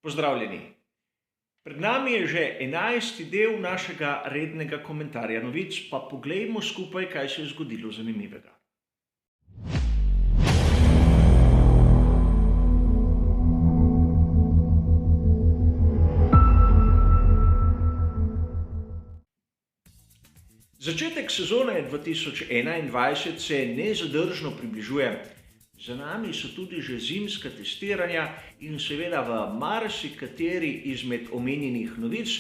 Pozdravljeni. Pred nami je že 11. del našega rednega komentarja novic, pa poglejmo skupaj, kaj se je zgodilo zanimivega. Začetek sezone 2021 se nezadržno približuje. Za nami so tudi že zimska testiranja in seveda v marsikateri izmed omenjenih novic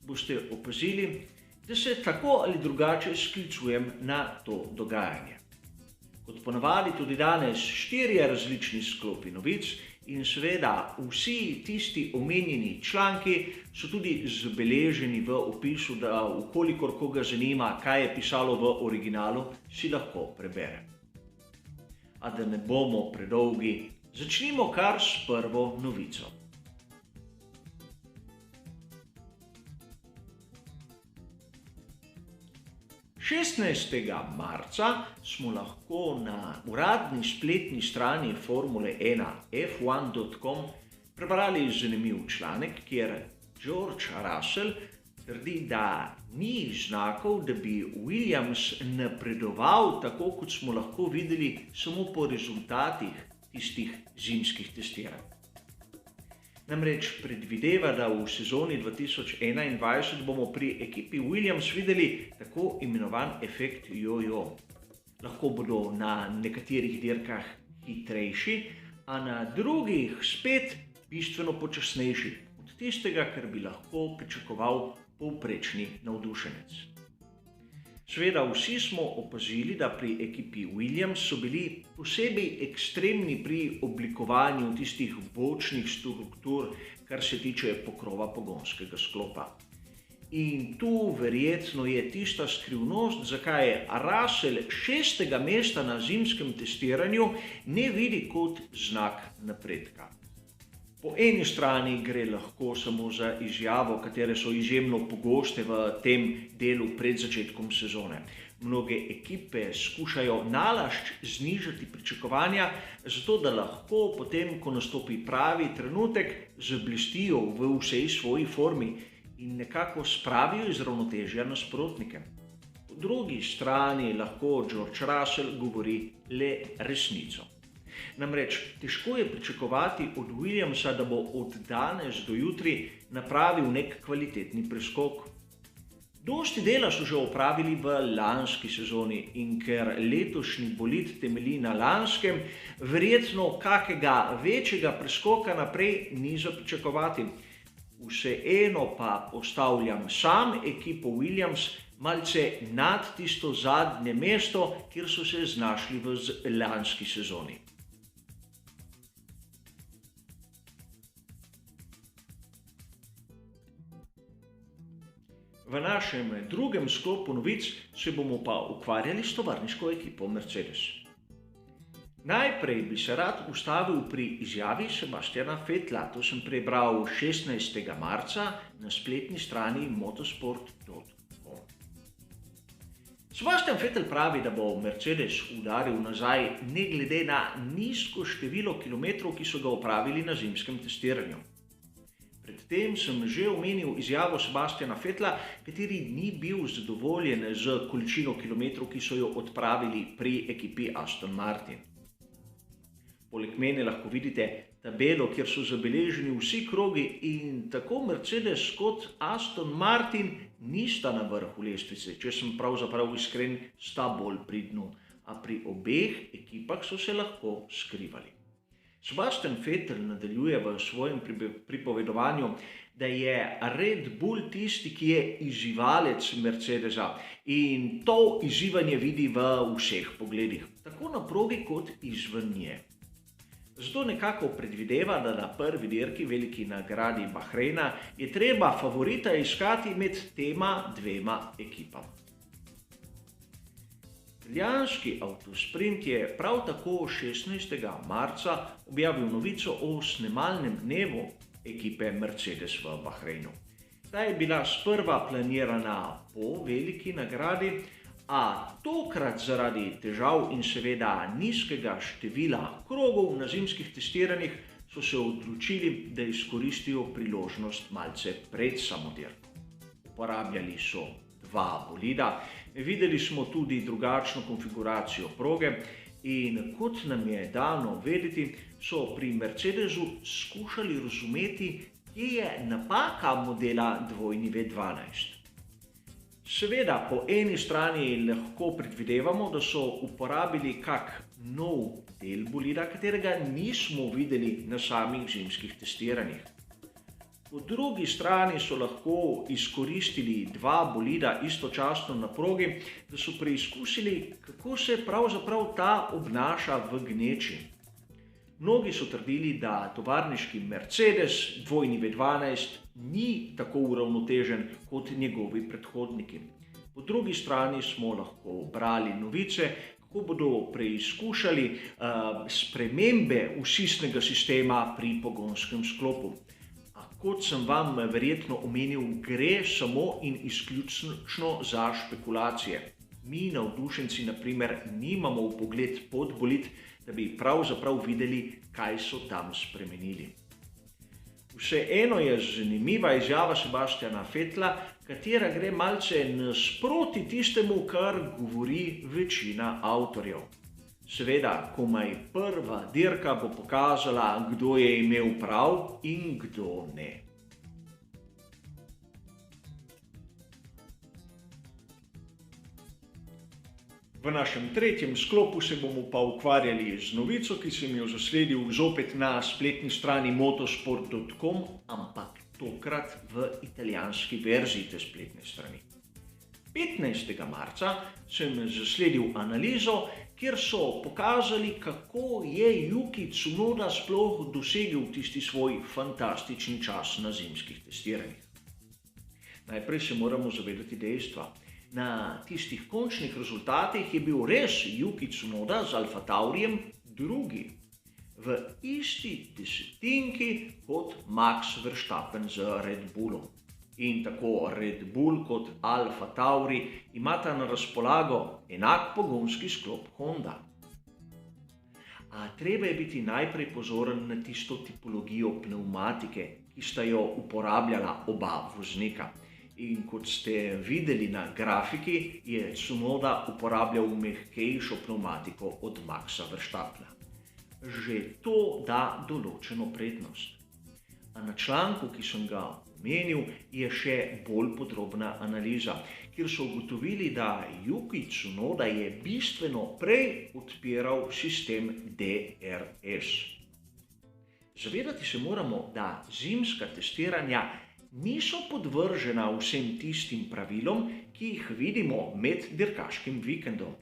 boste opazili, da se tako ali drugače sklicujem na to dogajanje. Kot ponavadi tudi danes 4 različni sklopi novic in seveda vsi tisti omenjeni članki so tudi zabeleženi v opisu, da ukolikor koga zanima, kaj je pisalo v originalu, si lahko prebere. A da ne bomo predolgi, začnimo kar s prvo novico. Marca smo lahko na uradni spletni strani Formule 1 F1.com prebrali zanimiv članek, kjer George Russell trdi, da ni znakov, da bi Williams napredoval tako, kot smo lahko videli samo po rezultatih tistih zimskih testiranj. Namreč predvideva, da v sezoni 2021 bomo pri ekipi Williams videli tako imenovan efekt jojo. Lahko bodo na nekaterih dirkah hitrejši, a na drugih spet bistveno počasnejši od tistega, kar bi lahko pričakoval povprečni navdušenec. Seveda vsi smo opazili, da pri ekipi Williams so bili posebej ekstremni pri oblikovanju tistih bočnih struktur, kar se tiče pokrova pogonskega sklopa. In tu verjetno je tista skrivnost, zakaj je Russell 6. mesta na zimskem testiranju ne vidi kot znak napredka. Po eni strani gre lahko samo za izjavo, katere so izjemno pogoste v tem delu pred začetkom sezone. Mnoge ekipe skušajo nalašč znižati pričakovanja, zato da lahko potem, ko nastopi pravi trenutek, zablestijo v vsej svoji formi in nekako spravijo iz ravnotežja nasprotnike. Po drugi strani lahko George Russell govori le resnico. Namreč težko je pričakovati od Williamsa, da bo od danes do jutri napravil nek kvalitetni preskok. Dosti dela so že opravili v lanski sezoni in ker letošnji bolid temelji na lanskem, verjetno kakega večjega preskoka naprej ni za pričakovati. Vseeno pa postavljam sam ekipo Williams malce nad tisto zadnje mesto, kjer so se znašli v lanski sezoni. V našem drugem sklopu novic se bomo pa ukvarjali s tovarniško ekipo Mercedes. Najprej bi se rad ustavil pri izjavi Sebastiana Vettela, to sem prebral 16. marca na spletni strani motorsport.com. Sebastian Vettel pravi, da bo Mercedes udaril nazaj ne glede na nizko število kilometrov, ki so ga opravili na zimskem testiranju. Predtem sem že omenil izjavo Sebastiana Vettela, kateri ni bil zadovoljen z količino kilometrov, ki so jo odpravili pri ekipi Aston Martin. Poleg mene lahko vidite tabelo, kjer so zabeleženi vsi krogi in tako Mercedes kot Aston Martin nista na vrhu lestvice, če sem pravzaprav iskren, sta bolj pri dnu, a pri obeh ekipah so se lahko skrivali. Sebastian Vettel nadaljuje v svojem pripovedovanju, da je Red Bull tisti, ki je izzivalec Mercedesa in to izzivanje vidi v vseh pogledih, tako na progi kot izven nje. Zato nekako predvideva, da na prvi dirki veliki nagradi Bahreina je treba favorita iskati med tema dvema ekipama. Italijanski avtosprint je prav tako 16. marca objavil novico o snemalnem dnevu ekipe Mercedes v Bahreinu. Ta je bila sprva planirana po veliki nagradi, a tokrat zaradi težav in seveda nizkega števila krogov na zimskih testiranjih so se odločili, da izkoristijo priložnost malce pred samodirko. Uporabljali so dva bolida, videli smo tudi drugačno konfiguracijo proge in kot nam je dano vedeti, so pri Mercedesu skušali razumeti, kje je napaka modela 2V12. Seveda, po eni strani lahko predvidevamo, da so uporabili kak nov del bolida, katerega nismo videli na samih zimskih testiranjih. Po drugi strani so lahko izkoristili dva bolida istočasno na progi, da so preizkusili, kako se pravzaprav ta obnaša v gneči. Mnogi so trdili, da tovarniški Mercedes 2V12 ni tako uravnotežen kot njegovi predhodniki. Po drugi strani smo lahko brali novice, kako bodo preizkušali spremembe usisnega sistema pri pogonskem sklopu. Kot sem vam verjetno omenil, gre samo in izključno za špekulacije. Mi, navdušenci, na primer, nimamo vpogled pod bolid, da bi pravzaprav videli, kaj so tam spremenili. Vseeno je zanimiva izjava Sebastiana Vettela, katera gre malce nasproti tistemu, kar govori večina avtorjev. Seveda, komaj prva dirka bo pokazala, kdo je imel prav in kdo ne. V našem tretjem sklopu se bomo pa ukvarjali z novico, ki sem jo zasledil zopet na spletni strani motosport.com, ampak tokrat v italijanski verziji te spletne strani. 15. marca sem zasledil analizo, kjer so pokazali, kako je Yuki Tsunoda sploh dosegel tisti svoj fantastični čas na zimskih testiranjih. Najprej se moramo zavedati dejstva. Na tistih končnih rezultatih je bil res Yuki Tsunoda z Alfa Taurijem drugi, v isti desetinki kot Max Verstappen z Red Bullom. In tako Red Bull kot Alfa Tauri imata na razpolago enak pogonski sklop Honda. A treba je biti najprej pozoren na tisto tipologijo pnevmatike, ki sta jo uporabljala oba voznika. In kot ste videli na grafiki, je Tsunoda uporabljal mehkejšo pnevmatiko od Maxa Verstappena. Že to da določeno prednost. A na članku, ki sem ga omenil, je še bolj podrobna analiza, kjer so ugotovili, da Yuki Tsunoda je bistveno prej odpiral sistem DRS. Zavedati se moramo, da zimska testiranja niso podvržena vsem tistim pravilom, ki jih vidimo med dirkaškim vikendom.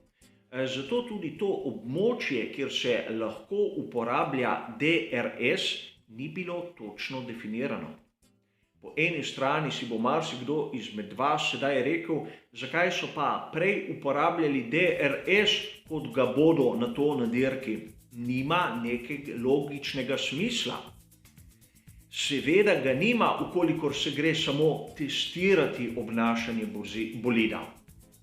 Zato tudi to območje, kjer se lahko uporablja DRS, ni bilo točno definirano. Po eni strani si bo marsikdo izmed vas sedaj rekel, zakaj so pa prej uporabljali DRS, kot ga bodo na to na dirki. Nima nekega logičnega smisla. Seveda ga nima, ukolikor se gre samo testirati obnašanje bolida.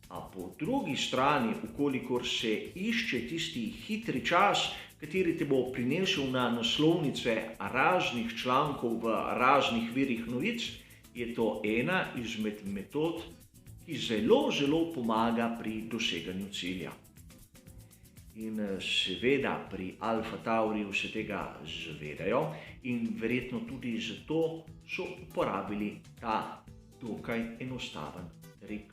A po drugi strani, ukolikor se išče tisti hitri čas, kateri te bo prinesel na naslovnice raznih člankov v raznih virih novic, je to ena izmed metod, ki zelo pomaga pri doseganju cilja. In seveda pri Alfa Tauriju se tega zavedajo in verjetno tudi zato so uporabili ta dokaj enostaven trik.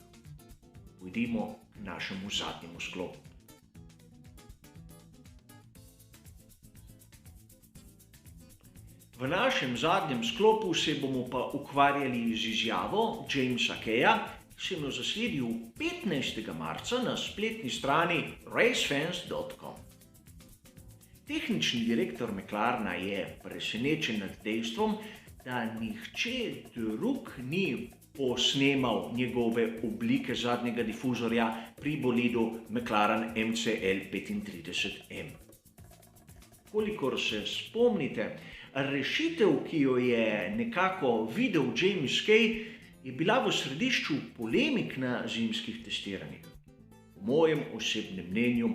Pojdimo k našemu zadnjemu sklopu. V našem zadnjem sklopu se bomo pa ukvarjali z izjavo Jamesa Keja, ki sem jo zasledil 15. marca na spletni strani racefans.com. Tehnični direktor McLarena je presenečen nad dejstvom, da nihče drug ni posnemal njegove oblike zadnjega difuzorja pri bolidu McLaren MCL 35M. Kolikor se spomnite, rešitev, ki jo je nekako videl James Kay, je bila v središču polemik na zimskih testiranjih. Po mojem osebnem mnenju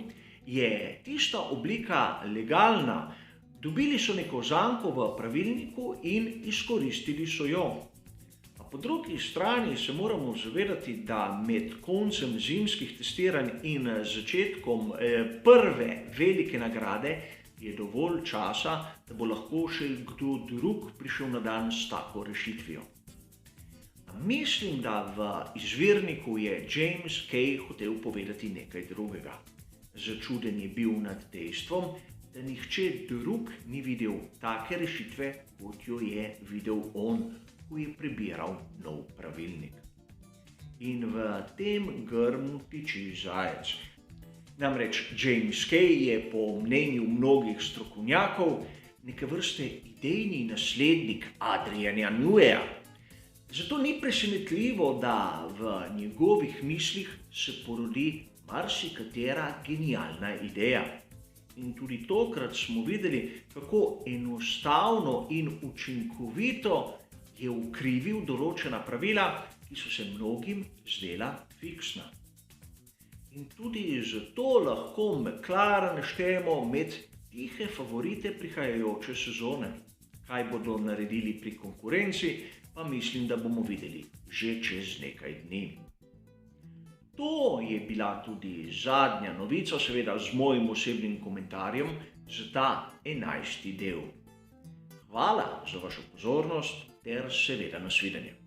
je tista oblika legalna, Dobili so neko zanko v pravilniku in izkoristili so jo. A po drugi strani se moramo zavedati, da med koncem zimskih testiranj in začetkom prve velike nagrade je dovolj časa, da bo lahko še kdo drug prišel na dan s tako rešitvijo. Mislim, da v izvirniku je James Kay hotel povedati nekaj drugega. Začuden je bil nad dejstvom, da nihče drug ni videl take rešitve, kot jo je videl on, ko je prebiral nov pravilnik. In v tem grmu tiči zajec. Namreč James Kay je po mnenju mnogih strokovnjakov neke vrste idejni naslednik Adriana Newaya. Zato ni presenetljivo, da v njegovih mislih se porodi marsikatera genialna ideja. In tudi tokrat smo videli, kako enostavno in učinkovito je ukrivil določena pravila, ki so se mnogim zdela fiksna. In tudi zato lahko McLaren štejemo med tihe favorite prihajajoče sezone. Kaj bodo naredili pri konkurenci, pa mislim, da bomo videli že čez nekaj dni. To je bila tudi zadnja novica, seveda z mojim osebnim komentarjem za ta 11. del. Hvala za vašo pozornost ter seveda nasvidenje.